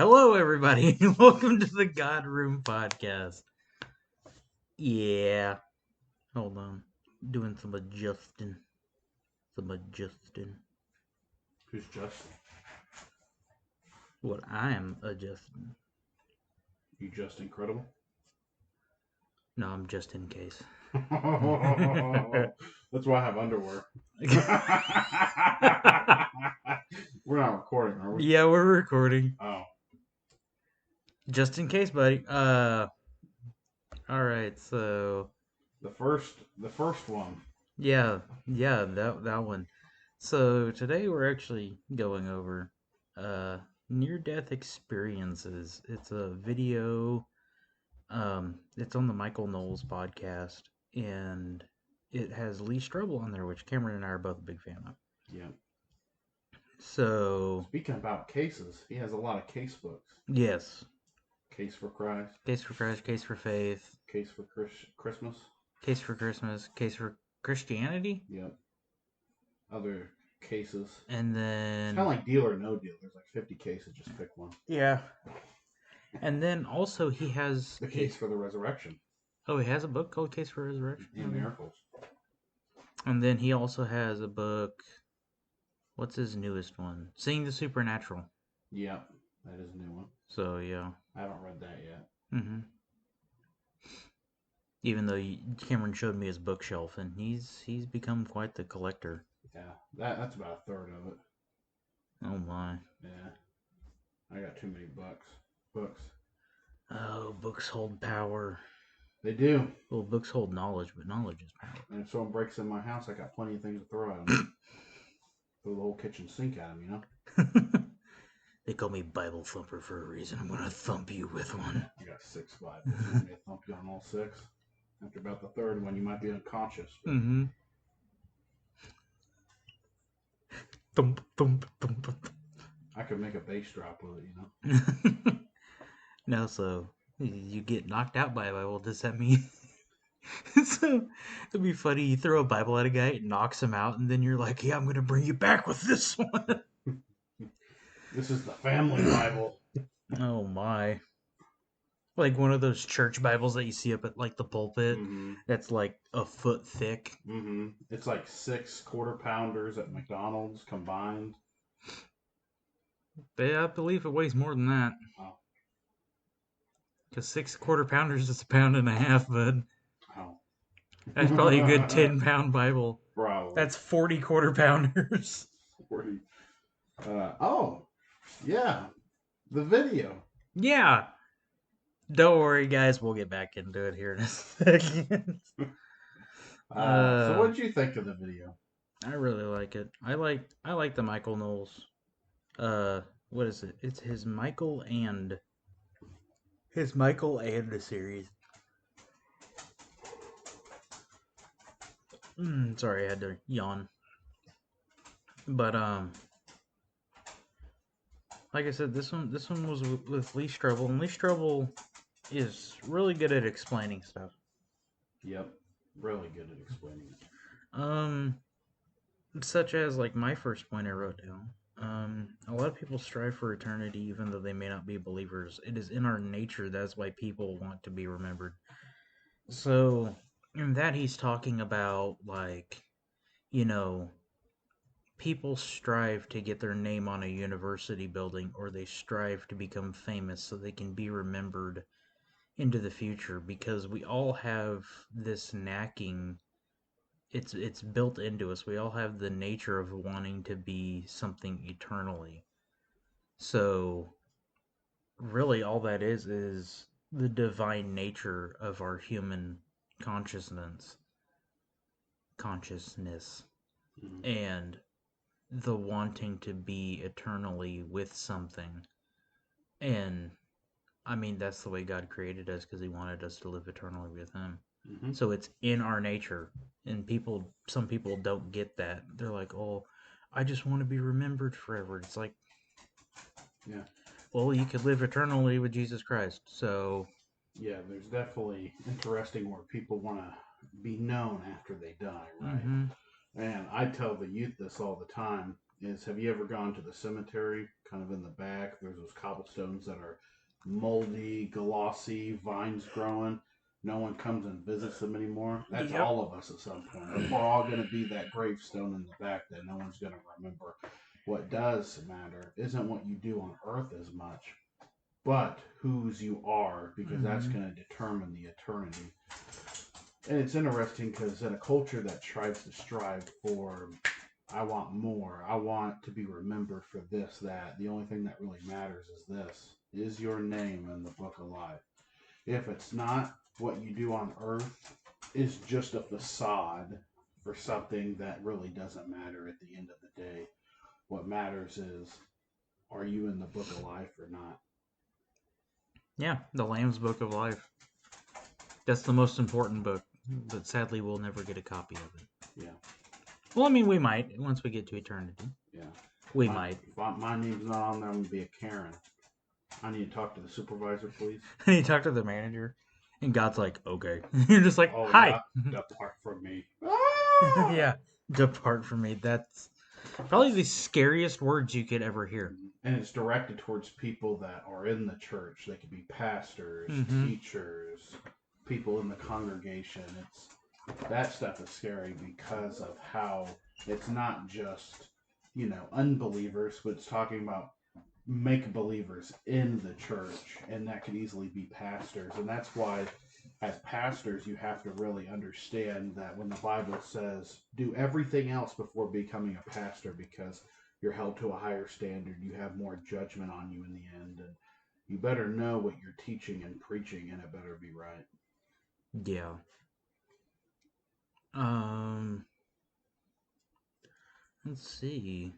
Hello, everybody. Welcome to the God Room Podcast. Yeah. Hold on. Doing some adjusting. Who's Justin? What I am adjusting. You just incredible? No, I'm just in case. That's why I have underwear. We're not recording, are we? Yeah, we're recording. Oh. Just in case, buddy. Alright, so The first one. yeah, that one. So today we're actually going over near death experiences. It's a video. It's on the Michael Knowles podcast, and it has Lee Strobel on there, which Cameron and I are both a big fan of. Yeah. So, Speaking about cases, he has a lot of case books. yes. Case for Christ. Case for Christ, Case for Faith. Case for Christmas. Case for Christmas, Case for Christianity. Yep. Other cases. And then... It's kind of like Deal or No Deal. There's like 50 cases, just pick one. Yeah. And then also he has... The Case for the Resurrection. Oh, he has a book called Case for Resurrection? And Miracles. And then he also has a book... What's his newest one? Seeing the Supernatural. Yep. That is a new one. So, yeah. I haven't read that yet. Mm-hmm. Even though Cameron showed me his bookshelf, and he's become quite the collector. Yeah, that's about a third of it. Oh my. Yeah. I got too many books. Oh, books hold power. They do. Well, books hold knowledge, but knowledge is power. And if someone breaks in my house, I got plenty of things to throw at them. Throw the whole kitchen sink at them, you know? They call me Bible Thumper for a reason. I'm going to thump you with one. I got 6 Bibles. You want me to thump you on all 6? After about the third one, you might be unconscious. But... Mm-hmm. Thump, thump, thump, thump. I could make a bass drop with it, you know? Now, so you get knocked out by a Bible, does that mean... So it'd be funny, you throw a Bible at a guy, it knocks him out, and then you're like, yeah, I'm going to bring you back with this one. This is the family Bible. Oh my. Like one of those church Bibles that you see up at like the pulpit. Mm-hmm. That's like a foot thick. Mm-hmm. It's like 6 quarter-pounders at McDonald's combined. I believe it weighs more than that. Oh. Because 6 quarter-pounders is a pound and a half, bud. Oh. That's probably a good 10-pound Bible. Probably. That's 40 quarter-pounders. 40. Oh, yeah. The video. Yeah. Don't worry, guys. We'll get back into it here in a second. So what did you think of the video? I really like it. I like the Michael Knowles. What is it? It's his Michael and the series. Sorry, I had to yawn. But like I said, this one was with Lee Strobel, and Lee Strobel is really good at explaining stuff. Yep, really good at explaining it. Such as like my first point I wrote down. A lot of people strive for eternity even though they may not be believers. It is in our nature. That's why people want to be remembered. So, in that he's talking about, like, you know, people strive to get their name on a university building, or they strive to become famous so they can be remembered into the future, because we all have this knacking. It's built into us. We all have the nature of wanting to be something eternally. So really all that is the divine nature of our human consciousness. Mm-hmm. And the wanting to be eternally with something. And I mean, that's the way God created us, because he wanted us to live eternally with him. Mm-hmm. So it's in our nature. And some people don't get that. They're like, oh, I just want to be remembered forever. It's like, yeah. Well, you could live eternally with Jesus Christ. So yeah, there's definitely interesting where people want to be known after they die, right? Mm-hmm. And I tell the youth this all the time. is, have you ever gone to the cemetery, kind of in the back? There's those cobblestones that are moldy, glossy, vines growing. No one comes and visits them anymore. That's Yep. all of us at some point. We're all going to be that gravestone in the back that no one's going to remember. What does matter isn't what you do on earth as much, but whose you are, because that's Mhm. going to determine the eternity. And it's interesting because in a culture that tries to strive for, I want more, I want to be remembered for this, that, the only thing that really matters is this: is your name in the book of life? If it's not, what you do on earth is just a facade for something that really doesn't matter at the end of the day. What matters is, are you in the book of life or not? Yeah, the Lamb's Book of Life. That's the most important book, but sadly we'll never get a copy of it. Yeah. Well, I mean, we might once we get to eternity. Yeah. We my, might. If my name's not on there, I'm going to be a Karen. I need to talk to the supervisor, please. And you talk to the manager, and God's like, okay. You're just like, Oh, hi. yeah. Depart from me. Yeah, depart from me. That's probably the scariest words you could ever hear. And it's directed towards people that are in the church. They could be pastors, teachers, people in the congregation. That stuff is scary because of how it's not just, unbelievers, but it's talking about make believers in the church, and that could easily be pastors. And that's why, as pastors, you have to really understand that when the Bible says do everything else before becoming a pastor, because you're held to a higher standard, you have more judgment on you in the end, and you better know what you're teaching and preaching, and it better be right. Yeah. Let's see.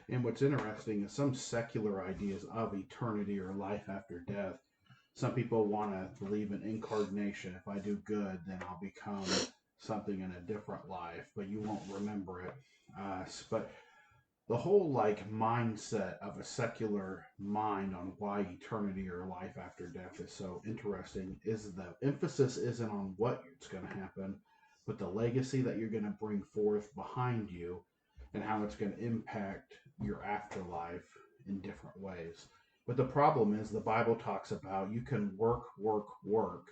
And what's interesting is some secular ideas of eternity or life after death. Some people want to believe in incarnation. If I do good, then I'll become something in a different life, but you won't remember it. But the whole mindset of a secular mind on why eternity or life after death is so interesting is the emphasis isn't on what it's going to happen, but the legacy that you're going to bring forth behind you and how it's going to impact your afterlife in different ways. But the problem is the Bible talks about you can work, work, work,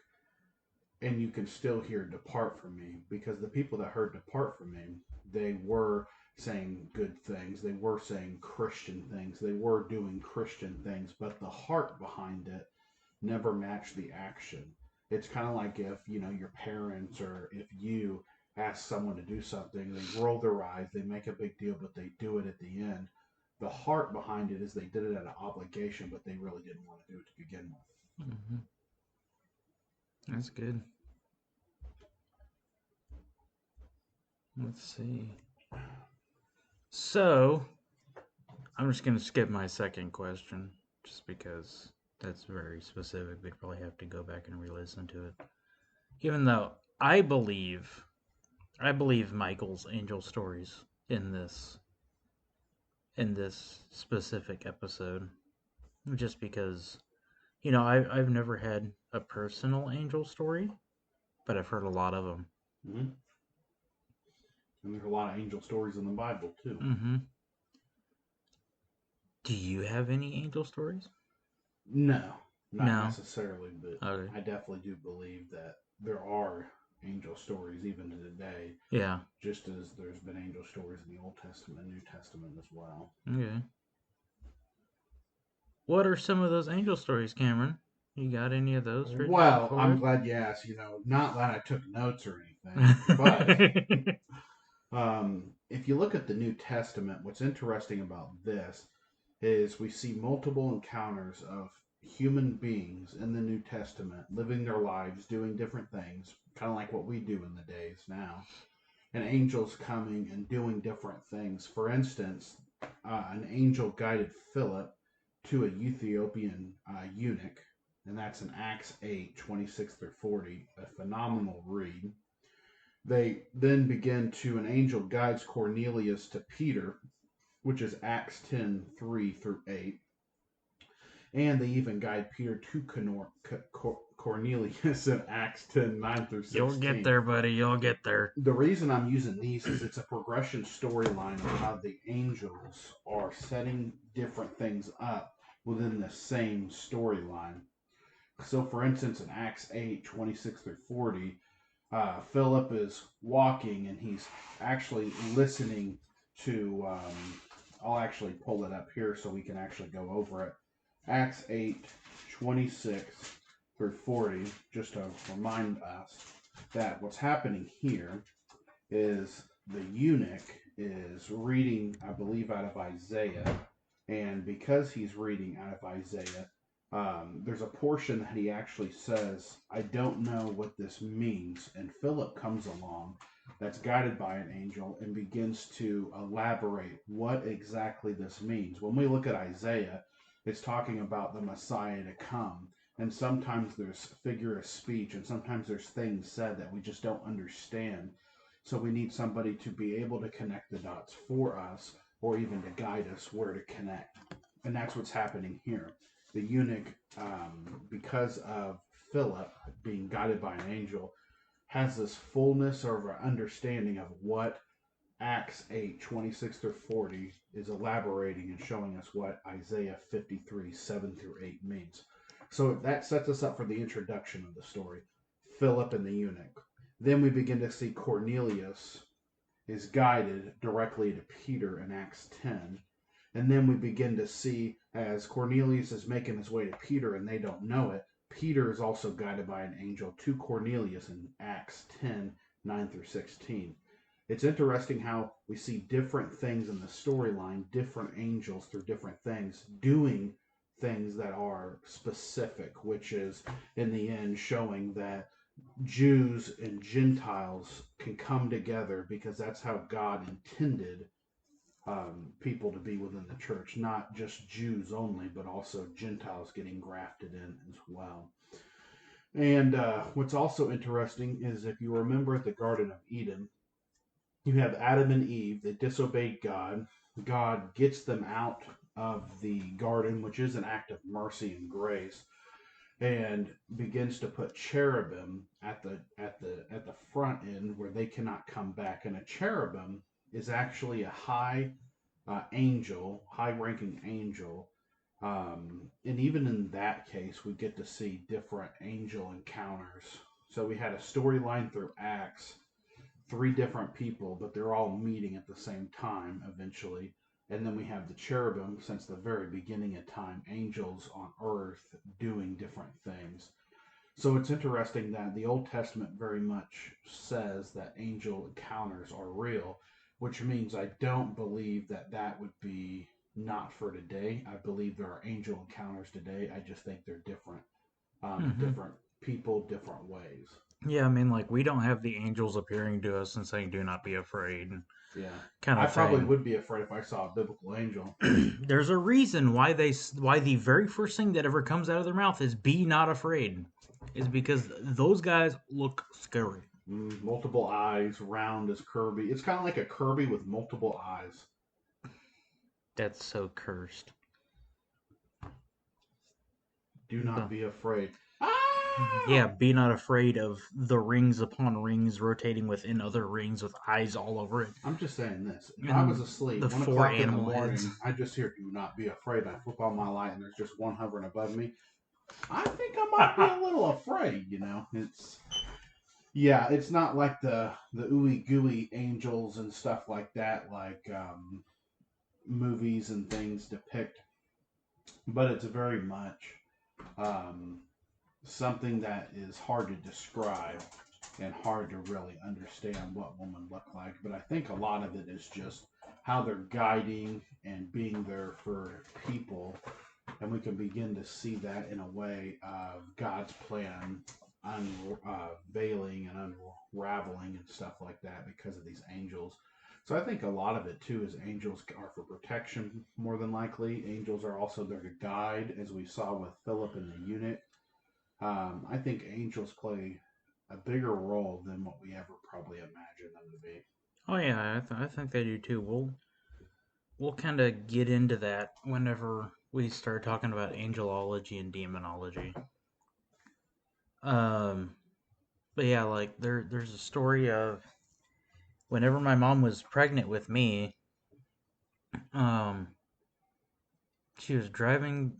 and you can still hear depart from me, because the people that heard depart from me, they were saying good things, they were saying Christian things, they were doing Christian things, but the heart behind it never matched the action. It's kind of like if your parents, or if you ask someone to do something, they roll their eyes, they make a big deal, but they do it at the end. The heart behind it is they did it out of obligation, but they really didn't want to do it to begin with. Mm-hmm. That's good. Let's see. So, I'm just going to skip my second question, just because that's very specific. We'd probably have to go back and re-listen to it. Even though I believe Michael's angel stories in this specific episode, just because I've never had a personal angel story, but I've heard a lot of them. Mm-hmm. And there's a lot of angel stories in the Bible too. Mm-hmm. Do you have any angel stories? No, not No. necessarily, but Okay. I definitely do believe that there are angel stories even to today. Yeah. Just as there's been angel stories in the Old Testament and New Testament as well. Okay. What are some of those angel stories, Cameron? You got any of those written Well, forward? I'm glad you asked. Not that I took notes or anything, but if you look at the New Testament, what's interesting about this is we see multiple encounters of human beings in the New Testament living their lives, doing different things, kind of like what we do in the days now, and angels coming and doing different things. For instance, an angel guided Philip to a Ethiopian eunuch, and that's in Acts 8:26 through 40, a phenomenal read. They then begin to, an angel guides Cornelius to Peter, which is Acts 10:3 through 8. And they even guide Peter to Cornelius in Acts 10 9 through You'll 16. get there, buddy. You'll get there. The reason I'm using these is it's a progression storyline of how the angels are setting different things up within the same storyline. So, for instance, in Acts 8 26 through 40, Philip is walking and he's actually listening to. I'll actually pull it up here so we can actually go over it. Acts 8 26 through 40, just to remind us that what's happening here is the eunuch is reading, I believe, out of Isaiah. And because he's reading out of Isaiah, there's a portion that he actually says, I don't know what this means. And Philip comes along, that's guided by an angel, and begins to elaborate what exactly this means. When we look at Isaiah, it's talking about the Messiah to come. And sometimes there's figure of speech, and sometimes there's things said that we just don't understand. So we need somebody to be able to connect the dots for us, or even to guide us where to connect. And that's what's happening here. The eunuch, because of Philip being guided by an angel, has this fullness of an understanding of what Acts 8 26 through 40 is elaborating and showing us what Isaiah 53 7 through 8 means. So that sets us up for the introduction of the story, Philip and the eunuch. Then we begin to see Cornelius is guided directly to Peter in Acts 10. And then we begin to see as Cornelius is making his way to Peter and they don't know it, Peter is also guided by an angel to Cornelius in Acts 10 9 through 16. It's interesting how we see different things in the storyline, different angels through different things, doing things that are specific, which is in the end showing that Jews and Gentiles can come together because that's how God intended people to be within the church, not just Jews only, but also Gentiles getting grafted in as well. And what's also interesting is if you remember at the Garden of Eden, you have Adam and Eve. They disobeyed God. God gets them out of the garden, which is an act of mercy and grace, and begins to put cherubim at the front end where they cannot come back. And a cherubim is actually a high angel, high-ranking angel. And even in that case, we get to see different angel encounters. So we had a storyline through Acts, 3 different people, but they're all meeting at the same time eventually. And then we have the cherubim, since the very beginning of time, angels on earth doing different things. So it's interesting that the Old Testament very much says that angel encounters are real, which means I don't believe that that would be not for today. I believe there are angel encounters today. I just think they're different. Different people, different ways. Yeah, I mean, like, we don't have the angels appearing to us and saying, do not be afraid. Yeah. Kind of I probably thing. would be afraid if I saw a biblical angel. There's a reason why the very first thing that ever comes out of their mouth is "be not afraid," is because those guys look scary. Multiple eyes, round as Kirby. It's kind of like a Kirby with multiple eyes. That's so cursed. Do not be afraid. Yeah, be not afraid of the rings upon rings rotating within other rings with eyes all over it. I'm just saying this. If And I was asleep, the 1 4 o'clock in the animal morning, heads. I just hear, do not be afraid. I flip on my light and there's just one hovering above me. I think I might be a little afraid, you know. It's not like the ooey gooey angels and stuff like that, like movies and things depict. But it's very much something that is hard to describe and hard to really understand what women look like. But I think a lot of it is just how they're guiding and being there for people. And we can begin to see that in a way of God's plan unveiling and unraveling and stuff like that because of these angels. So I think a lot of it too is angels are for protection more than likely. Angels are also there to guide, as we saw with Philip and the eunuch. I think angels play a bigger role than what we ever probably imagined them to be. Oh yeah, I think they do too. We'll kind of get into that whenever we start talking about angelology and demonology. Um, but yeah, like there's a story of whenever my mom was pregnant with me, um, she was driving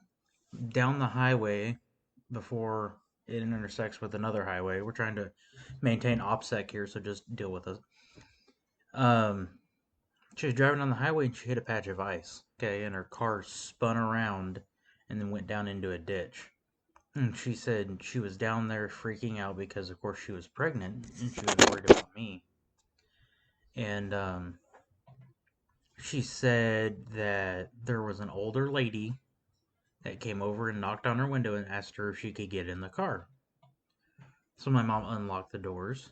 down the highway before it intersects with another highway. We're trying to maintain OPSEC here, so just deal with it. Um, she was driving on the highway and she hit a patch of ice. Okay, and her car spun around and then went down into a ditch. And she said she was down there freaking out because, of course, she was pregnant and she was worried about me. And she said that there was an older lady that came over and knocked on her window and asked her if she could get in the car. So my mom unlocked the doors,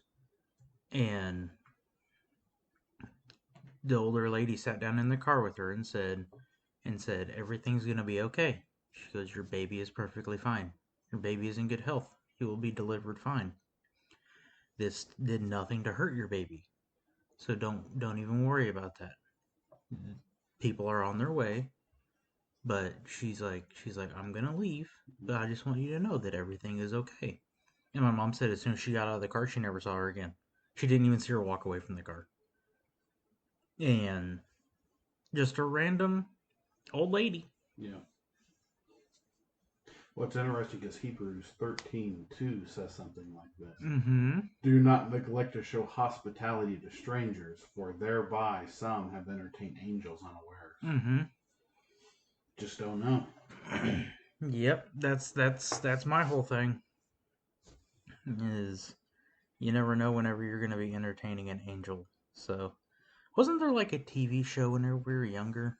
and the older lady sat down in the car with her and said everything's gonna be okay. She goes, your baby is perfectly fine. Your baby is in good health. He will be delivered fine. This did nothing to hurt your baby, so don't even worry about that. People are on their way, but she's like I'm gonna leave, but I just want you to know that everything is okay. And my mom said as soon as she got out of the car, she never saw her again. She didn't even see her walk away from the car. And just a random old lady. Yeah. What's interesting is Hebrews 13:2 says something like this. Mm-hmm. Do not neglect to show hospitality to strangers, for thereby some have entertained angels unawares. Mm-hmm. Just don't know. Yep, that's my whole thing. Is you never know whenever you're gonna be entertaining an angel. So wasn't there like a TV show whenever we were younger?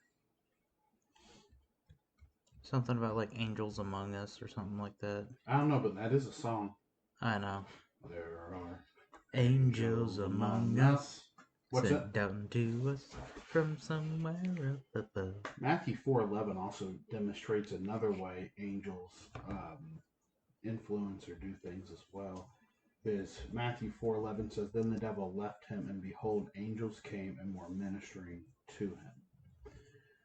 Something about like angels among us or something like that. I don't know, but that is a song. I know. There are Angels among us, What's that? sent down to us from somewhere up above. Matthew 4:11 also demonstrates another way angels influence or do things as well. Is Matthew 4:11 says, "Then the devil left him, and behold, angels came and were ministering to him."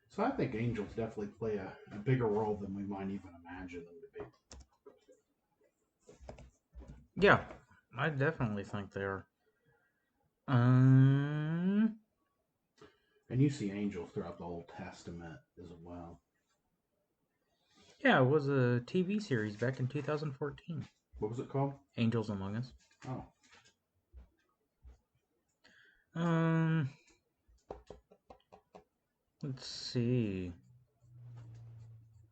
So I think angels definitely play a bigger role than we might even imagine them to be. Yeah, I definitely think they are. Um, And you see angels throughout the Old Testament as well. yeah, it was a TV series back in 2014. What was it called? Angels Among Us. Oh. Um, let's see.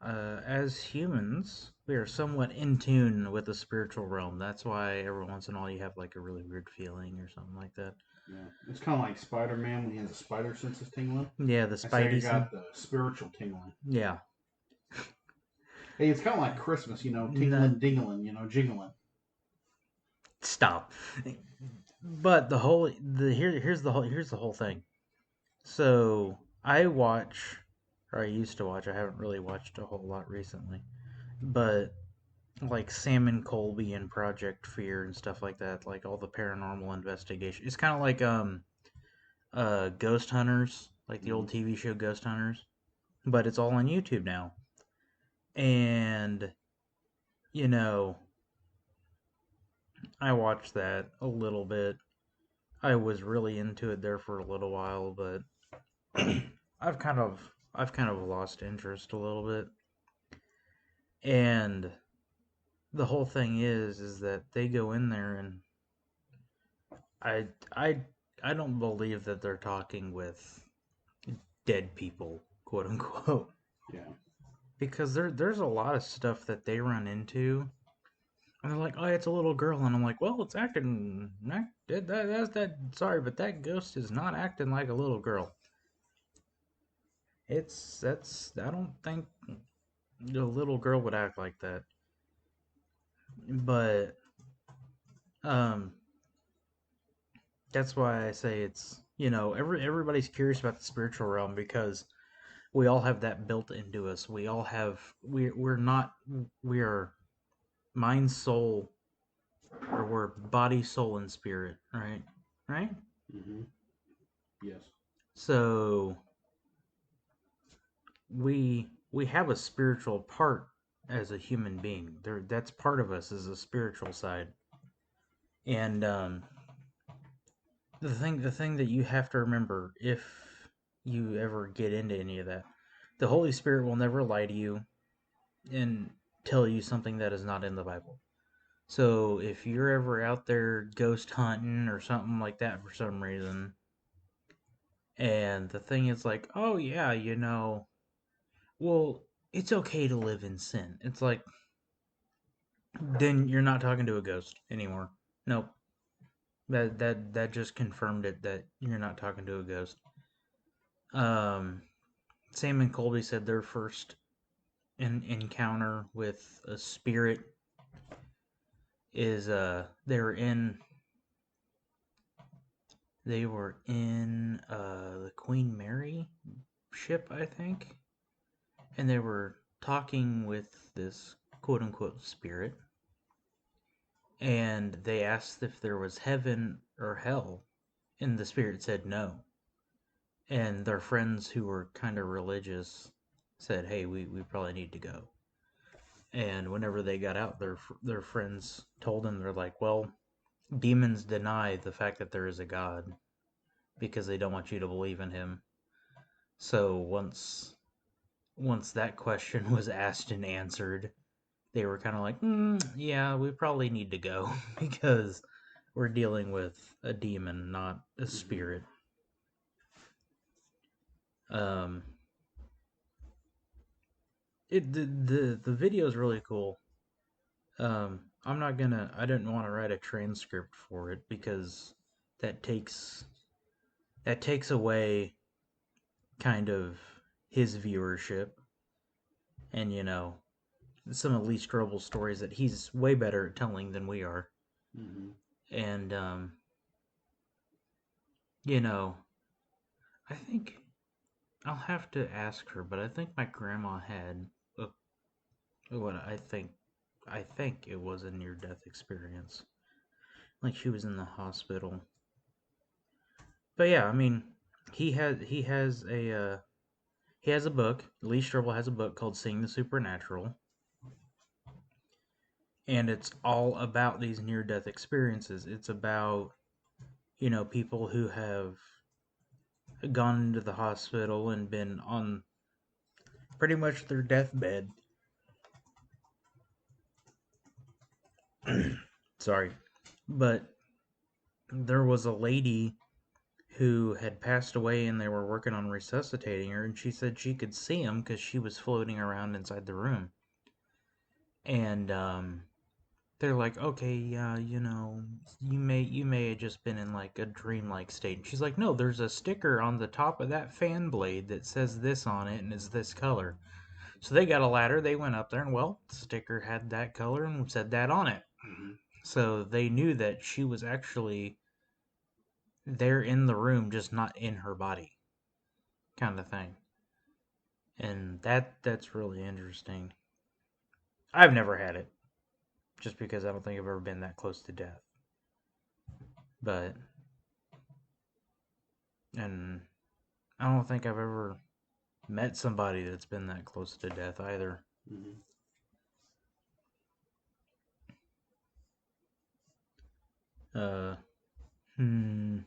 As humans, we are somewhat in tune with the spiritual realm. That's why every once in a while you have like a really weird feeling or something like that. Yeah. It's kind of like Spider-Man when he has the spider senses tingling. Yeah, the I say you Spidey. got the spiritual tingling. Yeah. Hey, it's kind of like Christmas, tingling, dingling, jingling. Stop. But here's the whole thing. So I used to watch. I haven't really watched a whole lot recently, but like Sam and Colby and Project Fear and stuff like that, like all the paranormal investigation. It's kind of like Ghost Hunters, like the old TV show Ghost Hunters, but it's all on YouTube now. And I watched that a little bit. I was really into it there for a little while, but I've kind of lost interest a little bit. And the whole thing is that they go in there and I I I don't believe that they're talking with dead people, quote unquote. Yeah. Because there's a lot of stuff that they run into, and they're like, "Oh, it's a little girl," and I'm like, "Well, it's acting. That's that. Sorry, but that ghost is not acting like a little girl. That's. I don't think a little girl would act like that." But um, that's why I say it's everybody's curious about the spiritual realm because we all have that built into us. We all have we are mind, soul, or we're body, soul, and spirit, right? Right? Mm-hmm. Yes. So we have a spiritual part as a human being. That's part of us, is a spiritual side. And the thing that you have to remember, if you ever get into any of that, the Holy Spirit will never lie to you and tell you something that is not in the Bible. So if you're ever out there ghost hunting or something like that for some reason, and the thing is like, oh yeah, well, it's okay to live in sin. It's like, then you're not talking to a ghost anymore. Nope. That just confirmed it, that you're not talking to a ghost. Um, Sam and Colby said their first encounter with a spirit is they were in the Queen Mary ship, I think, and they were talking with this quote unquote spirit, and they asked if there was heaven or hell, and the spirit said no. And their friends who were kind of religious said, "Hey, we probably need to go." And whenever they got out, their friends told them, they're like, "Well, demons deny the fact that there is a God because they don't want you to believe in him." So once that question was asked and answered, they were kind of like, "Yeah, we probably need to go because we're dealing with a demon, not a spirit." Um, the video is really cool. I didn't want to write a transcript for it because that takes that takes away kind of his viewership, and some of Lee Strobel's stories that he's way better at telling than we are. Mm-hmm. And you know, I think I'll have to ask her, but I think my grandma had a, what I think it was a near death experience. Like she was in the hospital. But yeah, I mean, he has a book. Lee Strobel has a book called Seeing the Supernatural, and it's all about these near death experiences. It's about, people who have gone into the hospital and been on pretty much their deathbed. Sorry. But there was a lady who had passed away and they were working on resuscitating her, and she said she could see him because she was floating around inside the room. And they're like, okay, yeah, you may have just been in like a dreamlike state. And she's like, no, there's a sticker on the top of that fan blade that says this on it and is this color. So they got a ladder, they went up there, and well, the sticker had that color and said that on it. Mm-hmm. So they knew that she was actually there in the room, just not in her body, kind of thing. And that's really interesting. I've never had it, just because I don't think I've ever been that close to death. But and I don't think I've ever met somebody that's been that close to death either. Mm-hmm. Uh, hmm.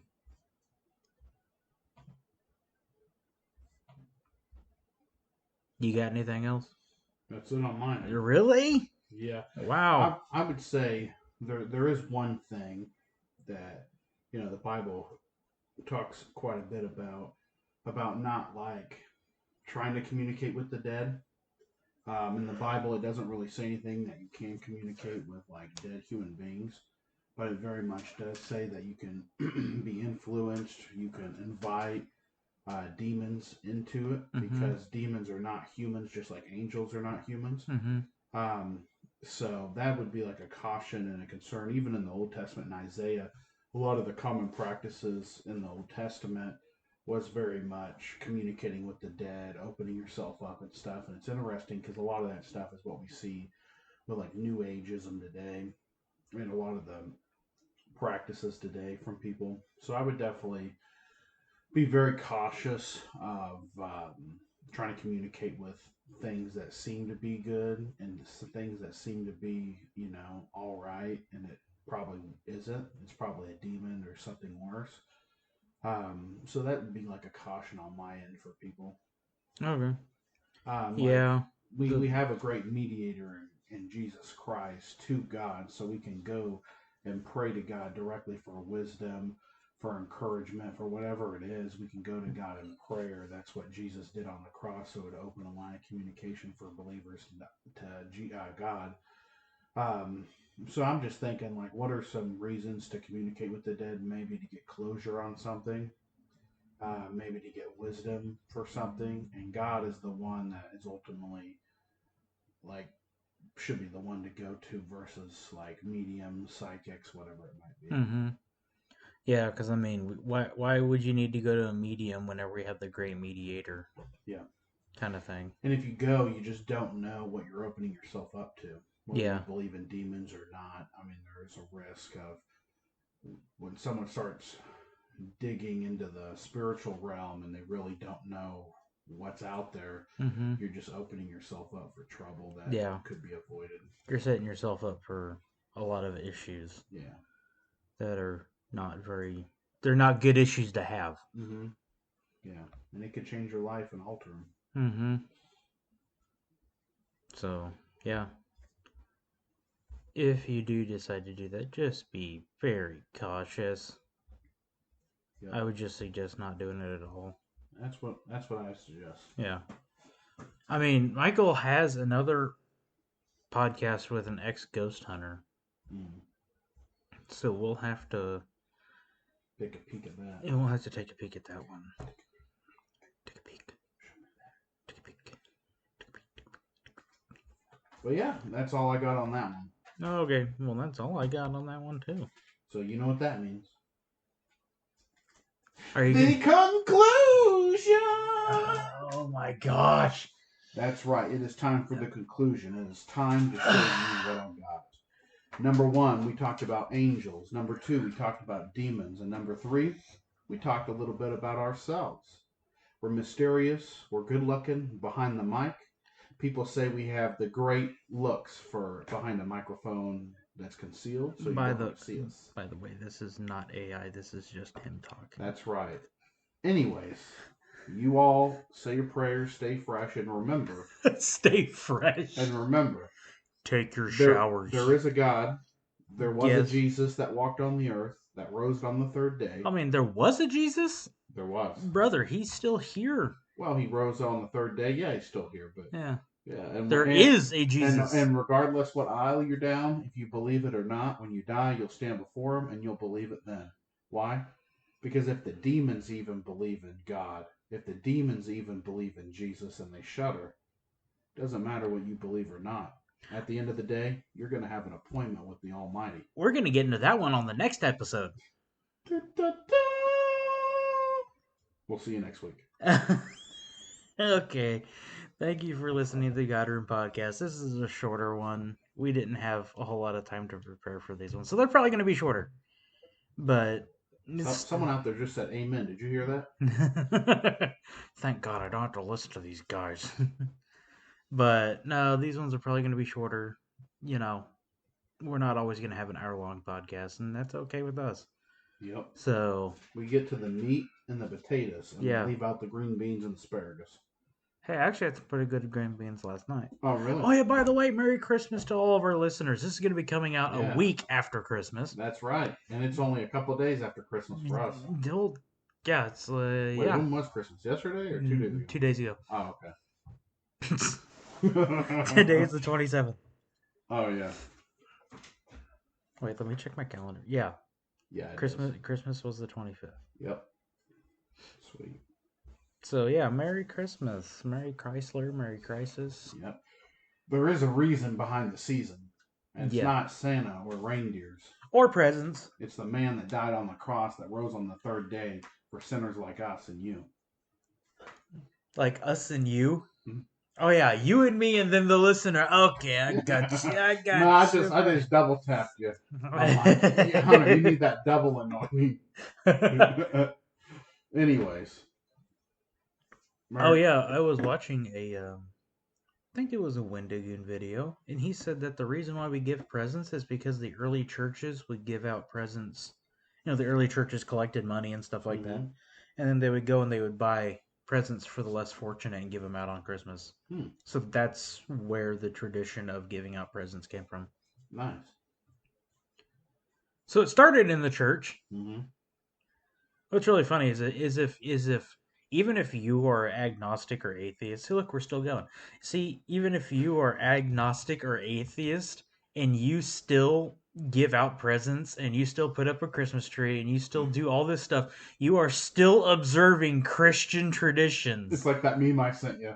You got anything else? That's it on mine. Really? Yeah. Wow. I would say there is one thing that the Bible talks quite a bit about not like trying to communicate with the dead. In the Bible, it doesn't really say anything that you can communicate with like dead human beings, but it very much does say that you can be influenced. You can invite demons into it Mm-hmm. because demons are not humans, just like angels are not humans. Mm-hmm. Um, so that would be like a caution and a concern. Even in the Old Testament and Isaiah, a lot of the common practices in the Old Testament was very much communicating with the dead, opening yourself up and stuff. And it's interesting because a lot of that stuff is what we see with like New Ageism today and a lot of the practices today from people. So I would definitely be very cautious of trying to communicate with things that seem to be good and things that seem to be, all right, and it probably isn't. It's probably a demon or something worse. So that would be like a caution on my end for people. Okay. Like Yeah. we have a great mediator in Jesus Christ to God, so we can go and pray to God directly for wisdom, for encouragement, for whatever it is. We can go to God in prayer. That's what Jesus did on the cross, so it would open a line of communication for believers to God. Um, so I'm just thinking, like, what are some reasons to communicate with the dead? Maybe to get closure on something, maybe to get wisdom for something. And God is the one that is ultimately, like, should be the one to go to versus, like, mediums, psychics, whatever it might be. Mm-hmm. Yeah, because I mean, why would you need to go to a medium whenever we have the great mediator? Yeah. Kind of thing. And if you go, you just don't know what you're opening yourself up to, whether Yeah. you believe in demons or not. I mean, there's a risk of when someone starts digging into the spiritual realm and they really don't know what's out there, Mm-hmm. you're just opening yourself up for trouble that Yeah. could be avoided. You're setting yourself up for a lot of issues Yeah. that are not very. They're not good issues to have. Mm-hmm. Yeah. And it could change your life and alter them. Mm-hmm. So, yeah. If you do decide to do that, just be very cautious. Yep. I would just suggest not doing it at all. That's what I suggest. Yeah. I mean, Michael has another podcast with an ex-ghost hunter. Mm. So we'll have to Take a peek at that. we'll have to take a peek at that one. Take a peek. Take a peek. But yeah, that's all I got on that one. Okay, well that's all I got on that one too. So you know what that means. Are you The conclusion! Oh my gosh. That's right. It is time for the conclusion. It is time to show you what I've got. Number 1, we talked about angels. Number 2, we talked about demons. And number 3, we talked a little bit about ourselves. We're mysterious. We're good looking behind the mic. People say we have the great looks for behind a microphone that's concealed, so you don't see us. By the way, this is not AI. This is just him talking. That's right. Anyways, you all say your prayers, stay fresh, and remember. Stay fresh. And remember. Take your showers. There is a God. There was a Jesus that walked on the earth, that rose on the 3rd day. I mean, there was a Jesus? There was. Brother, he's still here. Well, he rose on the 3rd day. Yeah, he's still here, but yeah. And there is a Jesus. And regardless what aisle you're down, if you believe it or not, when you die, you'll stand before him and you'll believe it then. Why? Because if the demons even believe in God, if the demons even believe in Jesus and they shudder, it doesn't matter what you believe or not. At the end of the day, you're going to have an appointment with the Almighty. We're going to get into that one on the next episode. We'll see you next week. Okay. Thank you for listening to the God Room Podcast. This is a shorter one. We didn't have a whole lot of time to prepare for these ones, so they're probably going to be shorter. But someone out there just said amen. Did you hear that? Thank God I don't have to listen to these guys. But no, these ones are probably going to be shorter. You know, we're not always going to have an hour-long podcast, and that's okay with us. Yep. So we get to the meat and the potatoes, and leave out the green beans and asparagus. Hey, I actually had some pretty good green beans last night. Oh, really? Oh, yeah, by the way, Merry Christmas to all of our listeners. This is going to be coming out a week after Christmas. That's right. And it's only a couple of days after Christmas for us. Yeah, it's... Wait, when was Christmas? Yesterday or 2 days ago? 2 days ago. Oh, okay. Today is the 27th. Oh, yeah. Wait, let me check my calendar. Yeah. Yeah, Christmas was the 25th. Yep. Sweet. So, yeah, Merry Christmas. Merry Chrysler, Merry Crisis. Yep. There is a reason behind the season. And it's not Santa or reindeers. Or presents. It's the man that died on the cross that rose on the 3rd day for sinners like us and you. Like us and you? Mm-hmm. Oh, yeah, you and me and then the listener. Okay, I got you. No, I just double tapped you. Hunter, you need that double anointing. Anyways. Oh, yeah, I was watching a think it was a Wendigoon video, and he said that the reason why we give presents is because the early churches would give out presents. The early churches collected money and stuff like that, Mm-hmm. and then they would go and they would buy presents for the less fortunate and give them out on Christmas. Hmm. So that's where the tradition of giving out presents came from. Nice. So it started in the church. Mm-hmm. What's really funny is if even if you are agnostic or atheist, see, look, we're still going. See, even if you are agnostic or atheist and you still give out presents and you still put up a Christmas tree and you still do all this stuff, you are still observing Christian traditions. It's like that meme I sent you.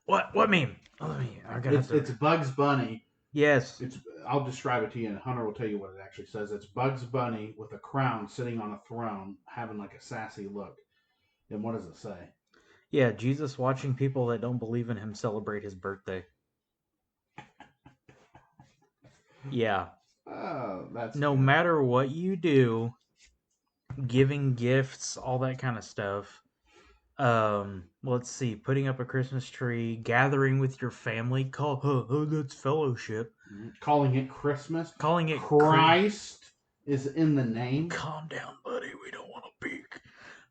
What meme? Oh, I gotta have to... It's Bugs Bunny. Yes. I'll describe it to you, and Hunter will tell you what it actually says. It's Bugs Bunny with a crown sitting on a throne, having like a sassy look. And what does it say? Yeah, Jesus watching people that don't believe in him celebrate his birthday. Yeah. Oh, that's No good. matter what you do, giving gifts, all that kind of stuff. Let's see, putting up a Christmas tree, gathering with your family, that's fellowship. Calling it Christmas. Calling it Christ is in the name. Calm down, buddy. We don't want to peek.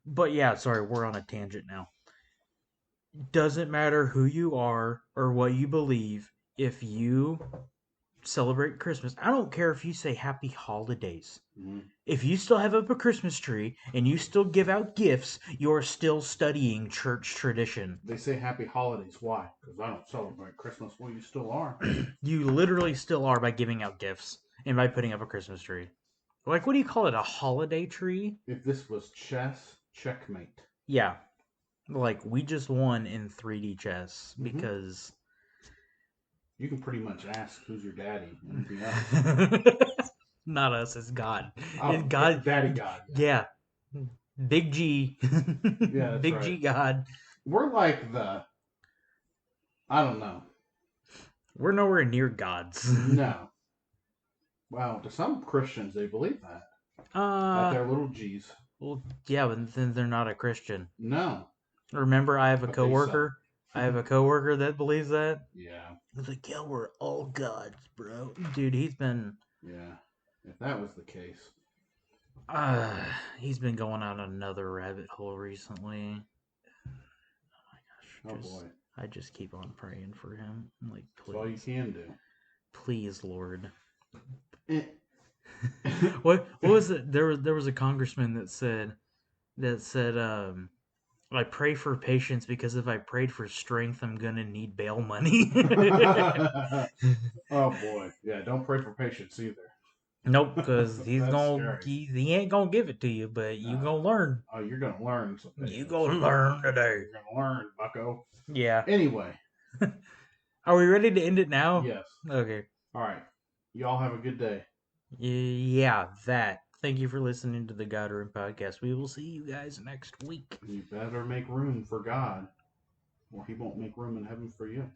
But yeah, sorry, we're on a tangent now. Doesn't matter who you are or what you believe. If you celebrate Christmas, I don't care if you say happy holidays. Mm-hmm. If you still have up a Christmas tree and you still give out gifts, you're still studying church tradition. They say happy holidays. Why? Because I don't celebrate Christmas. Well, you still are. You literally still are by giving out gifts and by putting up a Christmas tree. Like, what do you call it? A holiday tree? If this was chess, checkmate. Yeah. Like, we just won in 3D chess Mm-hmm. because... You can pretty much ask who's your daddy. Anything else? Not us, it's God. Oh, It's God. Daddy God. Yeah. Big G. Yeah, that's Big right. G God. We're like I don't know. We're nowhere near gods. No. Well, to some Christians, they believe that. That they're little G's. Well, yeah, but then they're not a Christian. No. Remember, I have a But coworker. I have a coworker that believes that. Yeah. He's like, yeah, we're all gods, bro. Dude, he's been... Yeah. If that was the case. He's been going on another rabbit hole recently. Oh boy. I just keep on praying for him. I'm like, please. That's all you can do. Please, Lord. Eh. What was it? There was a congressman that said I pray for patience because if I prayed for strength, I'm gonna need bail money. Oh boy. Yeah, don't pray for patience either. Nope, because he ain't gonna give it to you, but you gonna learn. Oh, you're gonna learn some patience. You gonna learn today. You're gonna learn, bucko. Yeah. Anyway. Are we ready to end it now? Yes. Okay. All right. Y'all have a good day. Yeah, that. Thank you for listening to the God Room Podcast. We will see you guys next week. You better make room for God, or He won't make room in heaven for you.